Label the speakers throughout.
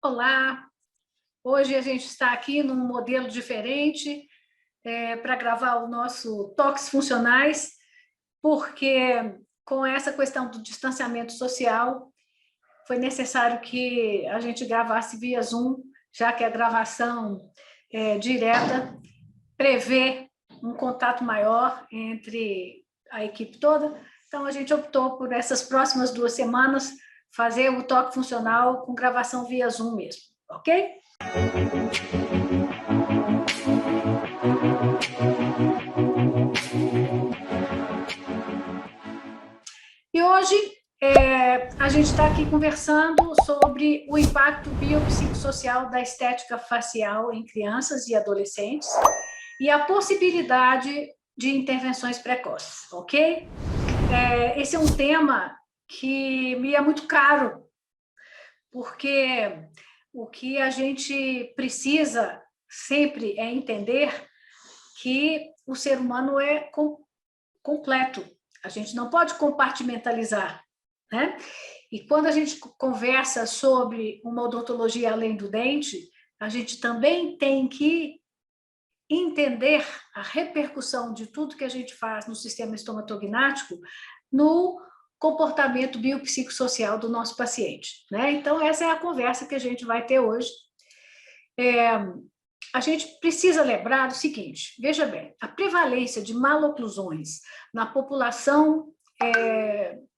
Speaker 1: Olá, hoje a gente está aqui num modelo diferente para gravar o nosso Toques Funcionais, porque com essa questão do distanciamento social, foi necessário que a gente gravasse via Zoom, já que a gravação direta prevê um contato maior entre a equipe toda. Então, a gente optou por essas próximas 2 semanas fazer o toque funcional com gravação via Zoom mesmo, ok? E hoje a gente está aqui conversando sobre o impacto biopsicossocial da estética facial em crianças e adolescentes e a possibilidade de intervenções precoces, ok? Esse é um tema que me é muito caro, porque o que a gente precisa sempre é entender que o ser humano é completo. A gente não pode compartimentalizar, né? E quando a gente conversa sobre uma odontologia além do dente, a gente também tem que entender a repercussão de tudo que a gente faz no sistema estomatognático no comportamento biopsicossocial do nosso paciente, né? Então, essa é a conversa que a gente vai ter hoje. A gente precisa lembrar do seguinte, veja bem, a prevalência de maloclusões na população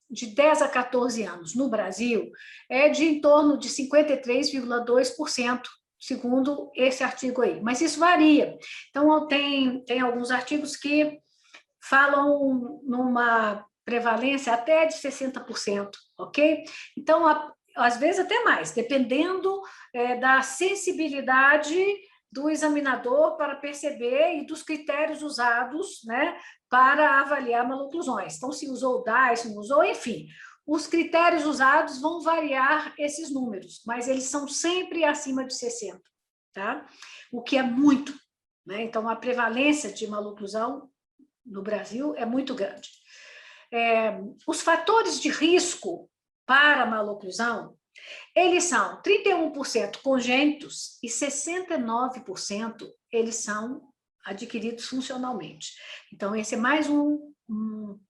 Speaker 1: de 10 a 14 anos no Brasil é de em torno de 53,2%, segundo esse artigo aí. Mas isso varia. Então, tem alguns artigos que falam numa prevalência até de 60%, ok? Então, às vezes até mais, dependendo da sensibilidade do examinador para perceber e dos critérios usados, né, para avaliar maloclusões. Então, se usou o DAI, se não usou, enfim, os critérios usados vão variar esses números, mas eles são sempre acima de 60, tá? O que é muito, né? Então, a prevalência de maloclusão no Brasil é muito grande. Os fatores de risco para a maloclusão, eles são 31% congênitos e 69% eles são adquiridos funcionalmente. Então, esse é mais um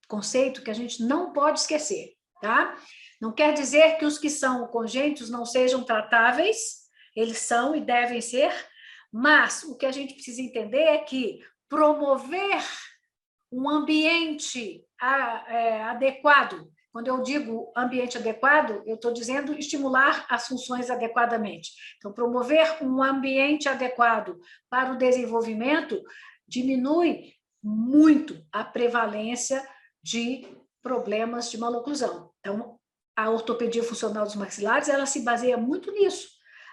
Speaker 1: conceito que a gente não pode esquecer, tá? Não quer dizer que os que são congênitos não sejam tratáveis, eles são e devem ser, mas o que a gente precisa entender é que promover um ambiente adequado. Quando eu digo ambiente adequado, eu estou dizendo estimular as funções adequadamente. Então, promover um ambiente adequado para o desenvolvimento diminui muito a prevalência de problemas de maloclusão. Então, a ortopedia funcional dos maxilares, ela se baseia muito nisso,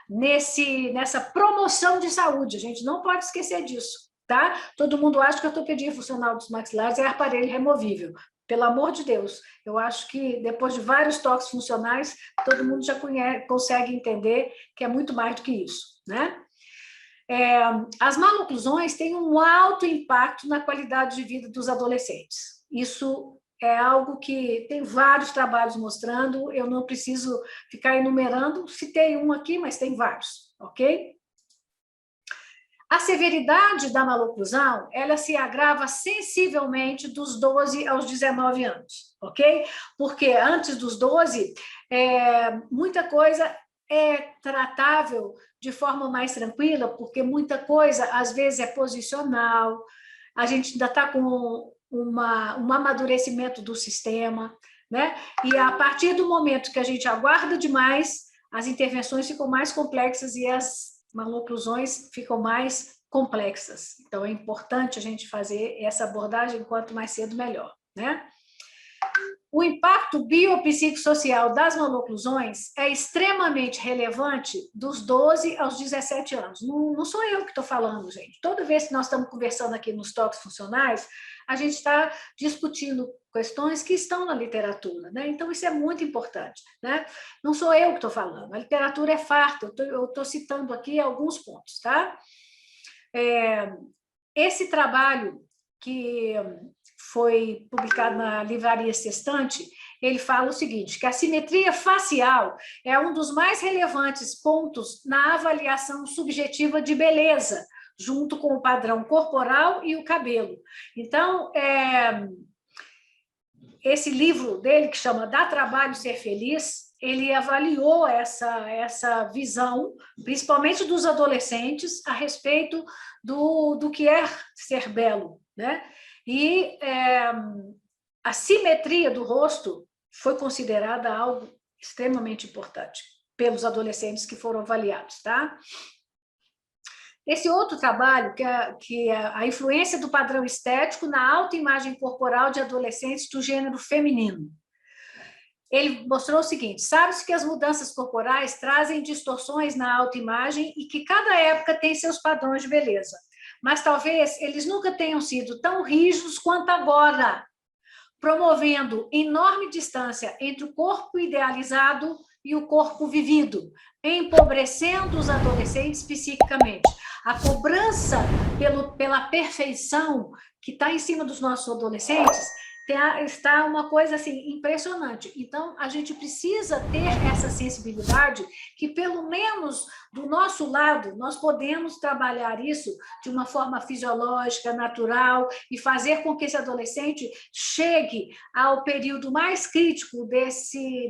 Speaker 1: nessa promoção de saúde. A gente não pode esquecer disso. Tá? Todo mundo acha que a ortopedia funcional dos maxilares é aparelho removível. Pelo amor de Deus, eu acho que depois de vários toques funcionais, todo mundo já consegue entender que é muito mais do que isso, né? As maloclusões têm um alto impacto na qualidade de vida dos adolescentes. Isso é algo que tem vários trabalhos mostrando, eu não preciso ficar enumerando, citei um aqui, mas tem vários, ok? A severidade da maloclusão, ela se agrava sensivelmente dos 12 aos 19 anos, ok? Porque antes dos 12, muita coisa é tratável de forma mais tranquila, porque muita coisa, às vezes, é posicional, a gente ainda está com um amadurecimento do sistema, né? E a partir do momento que a gente aguarda demais, as intervenções ficam mais complexas e as maloclusões ficam mais complexas. Então, é importante a gente fazer essa abordagem quanto mais cedo, melhor, né? O impacto biopsicossocial das maloclusões é extremamente relevante dos 12 aos 17 anos. Não sou eu que estou falando, gente. Toda vez que nós estamos conversando aqui nos toques funcionais, a gente está discutindo questões que estão na literatura, né? Então, isso é muito importante, né? Não sou eu que estou falando, a literatura é farta, eu estou citando aqui alguns pontos, tá? Esse trabalho que foi publicado na Livraria Sextante, ele fala o seguinte, que a simetria facial é um dos mais relevantes pontos na avaliação subjetiva de beleza, junto com o padrão corporal e o cabelo. Então, esse livro dele, que chama Dá Trabalho Ser Feliz, ele avaliou essa visão, principalmente dos adolescentes, a respeito do que é ser belo, né? E a simetria do rosto foi considerada algo extremamente importante pelos adolescentes que foram avaliados, tá? Esse outro trabalho, que é a influência do padrão estético na autoimagem corporal de adolescentes do gênero feminino. Ele mostrou o seguinte, sabe-se que as mudanças corporais trazem distorções na autoimagem e que cada época tem seus padrões de beleza, mas talvez eles nunca tenham sido tão rígidos quanto agora, promovendo enorme distância entre o corpo idealizado e o corpo vivido, empobrecendo os adolescentes psiquicamente. A cobrança pela perfeição que está em cima dos nossos adolescentes está uma coisa assim impressionante. Então, a gente precisa ter essa sensibilidade que, pelo menos do nosso lado, nós podemos trabalhar isso de uma forma fisiológica, natural, e fazer com que esse adolescente chegue ao período mais crítico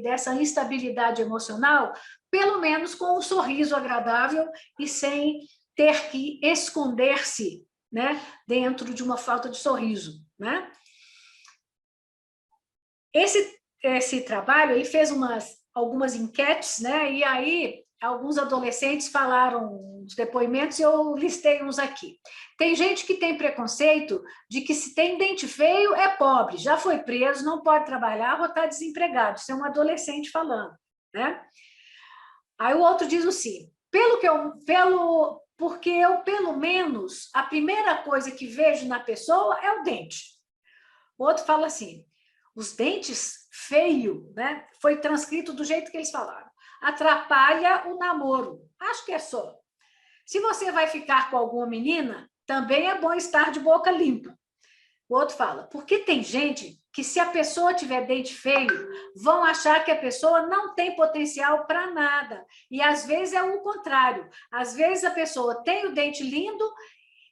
Speaker 1: dessa instabilidade emocional, pelo menos com um sorriso agradável e sem ter que esconder-se, né, dentro de uma falta de sorriso, né? Esse trabalho ele fez algumas enquetes, né? E aí alguns adolescentes falaram os depoimentos e eu listei uns aqui. Tem gente que tem preconceito de que se tem dente feio é pobre, já foi preso, não pode trabalhar ou está desempregado. Isso é um adolescente falando, né? Aí o outro diz assim, porque eu, pelo menos, a primeira coisa que vejo na pessoa é o dente. O outro fala assim, os dentes feio, né? Foi transcrito do jeito que eles falaram. Atrapalha o namoro. Acho que é só. Se você vai ficar com alguma menina, também é bom estar de boca limpa. O outro fala, porque tem gente que se a pessoa tiver dente feio, vão achar que a pessoa não tem potencial para nada. E às vezes é o contrário. Às vezes a pessoa tem o dente lindo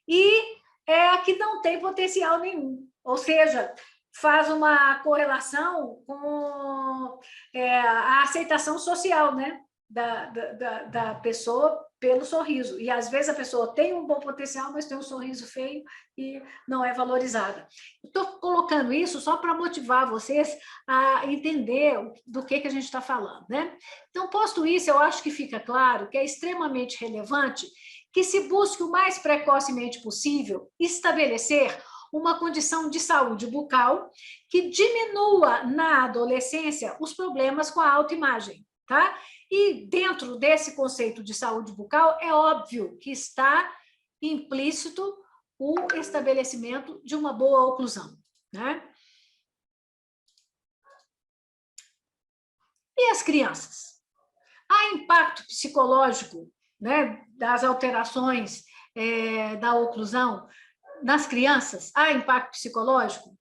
Speaker 1: e é a que não tem potencial nenhum. Ou seja, faz uma correlação com a aceitação social, né, da pessoa pelo sorriso. E, às vezes, a pessoa tem um bom potencial, mas tem um sorriso feio e não é valorizada. Estou colocando isso só para motivar vocês a entender do que a gente está falando, né? Então, posto isso, eu acho que fica claro que é extremamente relevante que se busque o mais precocemente possível estabelecer uma condição de saúde bucal que diminua na adolescência os problemas com a autoimagem, tá? E dentro desse conceito de saúde bucal, é óbvio que está implícito o estabelecimento de uma boa oclusão, né? E as crianças? Há impacto psicológico, né, das alterações da oclusão nas crianças? Há impacto psicológico?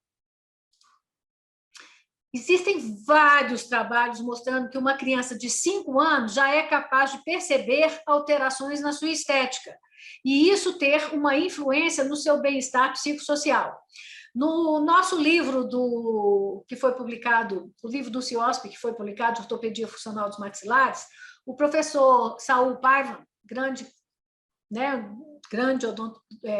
Speaker 1: Existem vários trabalhos mostrando que uma criança de 5 anos já é capaz de perceber alterações na sua estética, e isso ter uma influência no seu bem-estar psicossocial. No nosso livro que foi publicado, o livro do CIOSP, que foi publicado, de Ortopedia Funcional dos Maxilares, o professor Saul Paiva, grande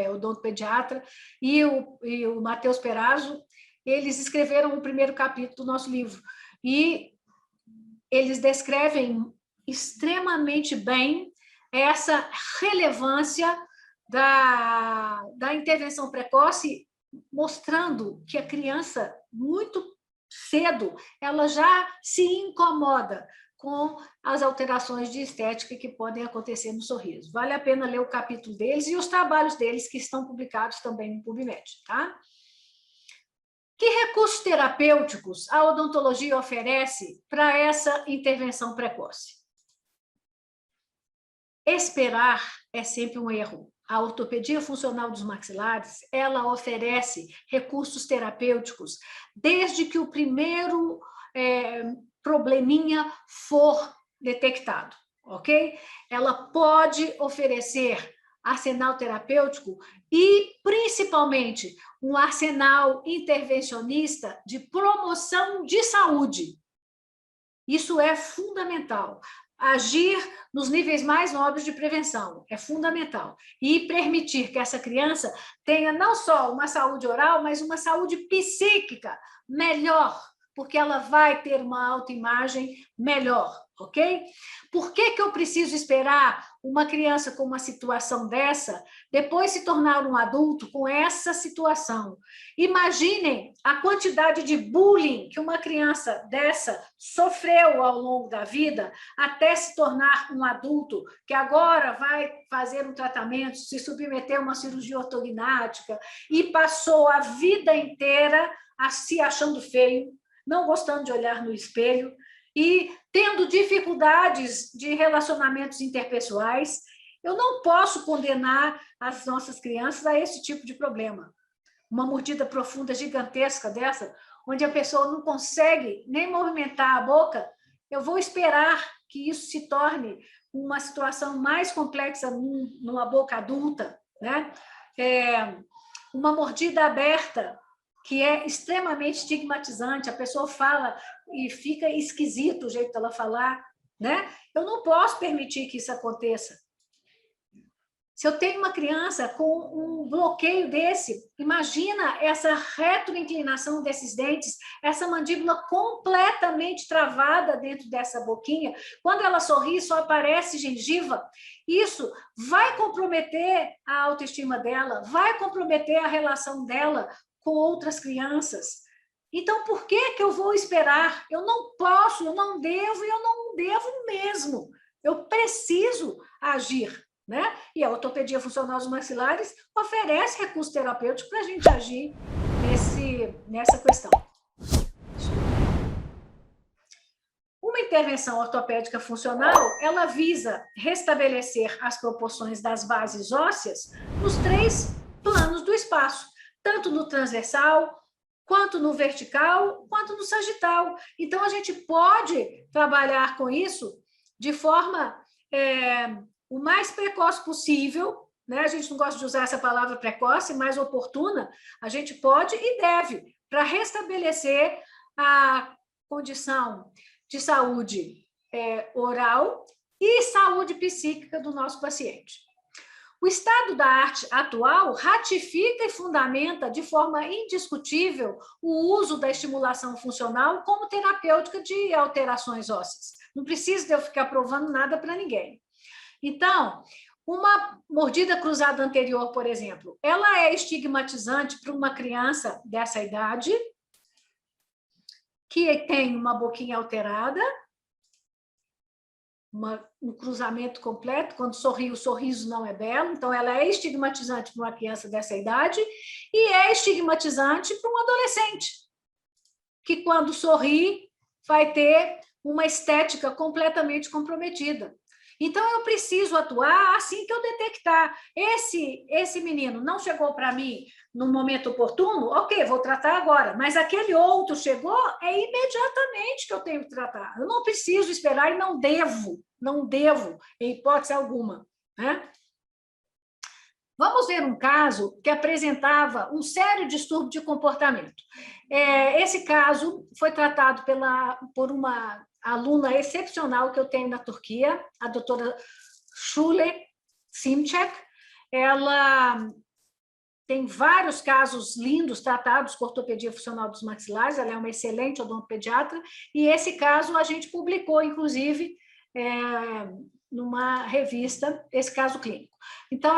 Speaker 1: odontopediatra, e o Matheus Perazzo, eles escreveram o primeiro capítulo do nosso livro. E eles descrevem extremamente bem essa relevância da intervenção precoce, mostrando que a criança, muito cedo, ela já se incomoda com as alterações de estética que podem acontecer no sorriso. Vale a pena ler o capítulo deles e os trabalhos deles que estão publicados também no PubMed, tá? Que recursos terapêuticos a odontologia oferece para essa intervenção precoce? Esperar é sempre um erro. A ortopedia funcional dos maxilares, ela oferece recursos terapêuticos desde que o primeiro probleminha for detectado, ok? Ela pode oferecer arsenal terapêutico e, principalmente, um arsenal intervencionista de promoção de saúde. Isso é fundamental. Agir nos níveis mais nobres de prevenção é fundamental. E permitir que essa criança tenha não só uma saúde oral, mas uma saúde psíquica melhor, porque ela vai ter uma autoimagem melhor, ok? Por que eu preciso esperar uma criança com uma situação dessa, depois se tornar um adulto com essa situação? Imaginem a quantidade de bullying que uma criança dessa sofreu ao longo da vida, até se tornar um adulto que agora vai fazer um tratamento, se submeter a uma cirurgia ortognática e passou a vida inteira se achando feio, não gostando de olhar no espelho e tendo dificuldades de relacionamentos interpessoais. Eu não posso condenar as nossas crianças a esse tipo de problema. Uma mordida profunda gigantesca dessa, onde a pessoa não consegue nem movimentar a boca, eu vou esperar que isso se torne uma situação mais complexa numa boca adulta, né? Uma mordida aberta, que é extremamente estigmatizante, a pessoa fala e fica esquisito o jeito dela falar, né? Eu não posso permitir que isso aconteça. Se eu tenho uma criança com um bloqueio desse, imagina essa retroinclinação desses dentes, essa mandíbula completamente travada dentro dessa boquinha. Quando ela sorri, só aparece gengiva. Isso vai comprometer a autoestima dela, vai comprometer a relação dela com outras crianças. Então, por que eu vou esperar? Eu não posso, eu não devo e eu não devo mesmo. Eu preciso agir. Né? E a ortopedia funcional dos maxilares oferece recurso terapêutico para a gente agir nessa questão. Uma intervenção ortopédica funcional, ela visa restabelecer as proporções das bases ósseas nos 3 planos do espaço, tanto no transversal, quanto no vertical, quanto no sagital. Então, a gente pode trabalhar com isso de forma o mais precoce possível, né? A gente não gosta de usar essa palavra precoce, mais oportuna, a gente pode e deve, para restabelecer a condição de saúde oral e saúde psíquica do nosso paciente. O estado da arte atual ratifica e fundamenta de forma indiscutível o uso da estimulação funcional como terapêutica de alterações ósseas. Não precisa de eu ficar provando nada para ninguém. Então, uma mordida cruzada anterior, por exemplo, ela é estigmatizante para uma criança dessa idade, que tem uma boquinha alterada, um cruzamento completo, quando sorri, o sorriso não é belo, então ela é estigmatizante para uma criança dessa idade e é estigmatizante para um adolescente, que quando sorri vai ter uma estética completamente comprometida. Então, eu preciso atuar assim que eu detectar. Esse menino não chegou para mim no momento oportuno, ok, vou tratar agora, mas aquele outro chegou, é imediatamente que eu tenho que tratar. Eu não preciso esperar e não devo, em hipótese alguma, né? Vamos ver um caso que apresentava um sério distúrbio de comportamento. Esse caso foi tratado por uma aluna excepcional que eu tenho na Turquia, a doutora Şule Simcek. Ela tem vários casos lindos tratados com ortopedia funcional dos maxilares, ela é uma excelente odontopediatra, e esse caso a gente publicou, inclusive, numa revista, esse caso clínico. Então,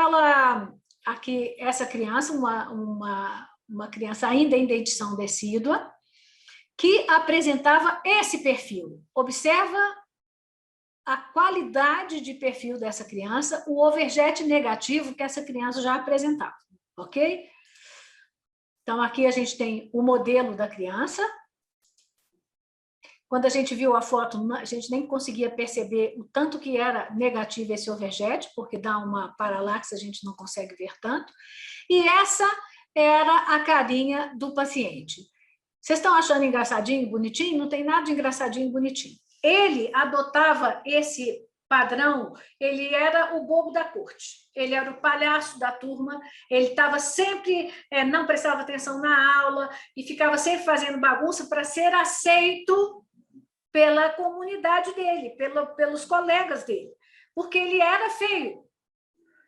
Speaker 1: essa criança, uma criança ainda em dentição decídua, que apresentava esse perfil. Observa a qualidade de perfil dessa criança, o overjet negativo que essa criança já apresentava, ok? Então, aqui a gente tem o modelo da criança. Quando a gente viu a foto, a gente nem conseguia perceber o tanto que era negativo esse overjet, porque dá uma paralaxe, a gente não consegue ver tanto. E essa era a carinha do paciente. Vocês estão achando engraçadinho, bonitinho? Não tem nada de engraçadinho e bonitinho. Ele adotava esse padrão, ele era o bobo da corte, ele era o palhaço da turma, ele estava sempre, não prestava atenção na aula e ficava sempre fazendo bagunça para ser aceito pela comunidade dele, pelos colegas dele, porque ele era feio.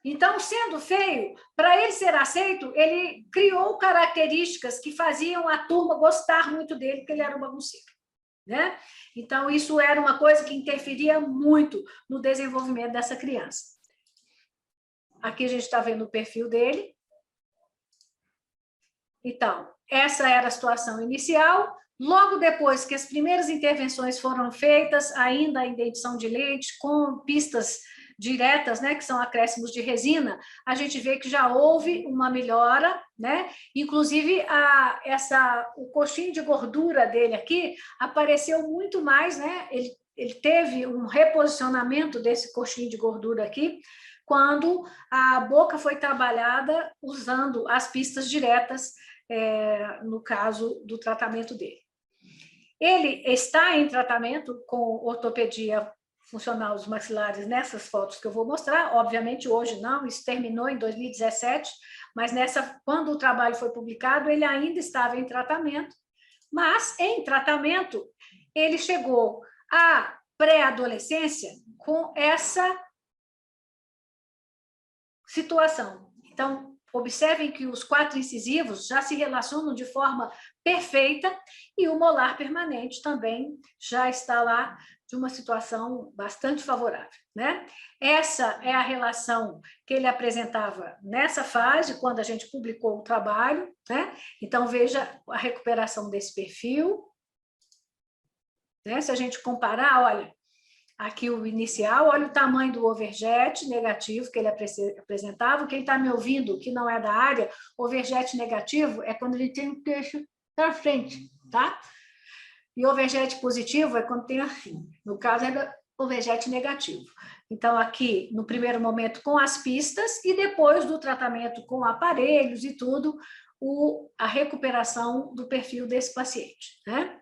Speaker 1: Então, sendo feio, para ele ser aceito, ele criou características que faziam a turma gostar muito dele, porque ele era um bagunceiro, né? Então, isso era uma coisa que interferia muito no desenvolvimento dessa criança. Aqui a gente está vendo o perfil dele. Então, essa era a situação inicial. Logo depois que as primeiras intervenções foram feitas, ainda a dentição de leite, com pistas diretas, né, que são acréscimos de resina, a gente vê que já houve uma melhora, né? Inclusive o coxinho de gordura dele aqui apareceu muito mais, né? Ele teve um reposicionamento desse coxinho de gordura aqui quando a boca foi trabalhada usando as pistas diretas, no caso do tratamento dele. Ele está em tratamento com ortopedia funcional dos maxilares nessas fotos que eu vou mostrar, obviamente hoje não, isso terminou em 2017, mas quando o trabalho foi publicado, ele ainda estava em tratamento, mas em tratamento ele chegou à pré-adolescência com essa situação. Então, observem que os 4 incisivos já se relacionam de forma perfeita e o molar permanente também já está lá de uma situação bastante favorável, né? Essa é a relação que ele apresentava nessa fase, quando a gente publicou o trabalho, né? Então, veja a recuperação desse perfil, né? Se a gente comparar, olha, aqui o inicial, olha o tamanho do overjet negativo que ele apresentava. Quem está me ouvindo, que não é da área, overjet negativo é quando ele tem um queixo para frente, tá? E overjet positivo é quando tem assim. No caso, era overjet negativo. Então, aqui, no primeiro momento, com as pistas, e depois do tratamento com aparelhos e tudo, a recuperação do perfil desse paciente, né?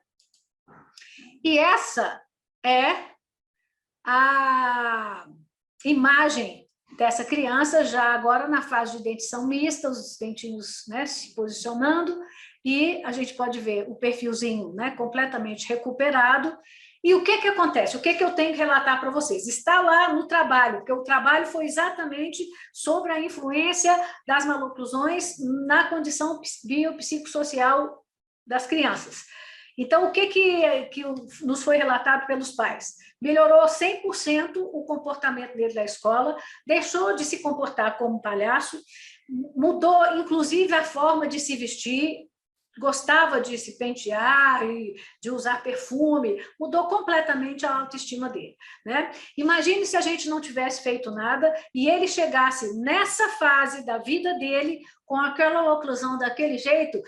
Speaker 1: E essa é a imagem dessa criança já agora na fase de dentição mista, os dentinhos, né, se posicionando, e a gente pode ver o perfilzinho, né, completamente recuperado. E o que acontece? O que eu tenho que relatar para vocês? Está lá no trabalho, porque o trabalho foi exatamente sobre a influência das maloclusões na condição biopsicossocial das crianças. Então, o que nos foi relatado pelos pais? Melhorou 100% o comportamento dele da escola, deixou de se comportar como palhaço, mudou, inclusive, a forma de se vestir, gostava de se pentear e de usar perfume, mudou completamente a autoestima dele, né? Imagine se a gente não tivesse feito nada e ele chegasse nessa fase da vida dele com aquela oclusão daquele jeito,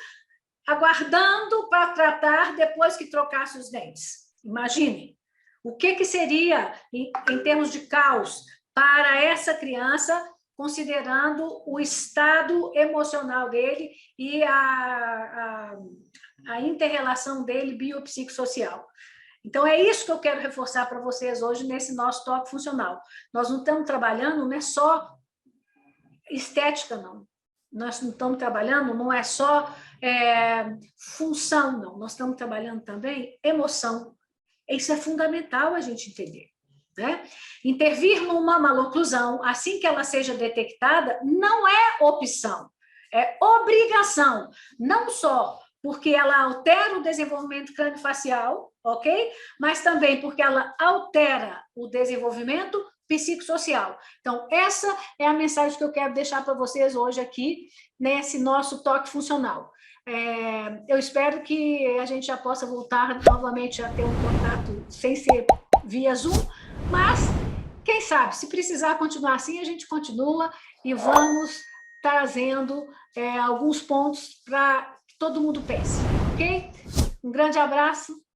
Speaker 1: aguardando para tratar depois que trocasse os dentes. Imagine o que seria, em termos de caos, para essa criança, considerando o estado emocional dele e a inter-relação dele biopsicossocial. Então, é isso que eu quero reforçar para vocês hoje nesse nosso toque funcional. Nós não estamos trabalhando, não é só estética, não. Nós não estamos trabalhando, não é só função, não. Nós estamos trabalhando também emoção. Isso é fundamental a gente entender, né? Intervir numa maloclusão, assim que ela seja detectada, não é opção, é obrigação. Não só porque ela altera o desenvolvimento craniofacial, ok? Mas também porque ela altera o desenvolvimento psicossocial. Então, essa é a mensagem que eu quero deixar para vocês hoje aqui, nesse nosso toque funcional. Eu espero que a gente já possa voltar novamente a ter um contato sem ser via Zoom, mas, quem sabe, se precisar continuar assim, a gente continua e vamos trazendo alguns pontos para que todo mundo pense, ok? Um grande abraço.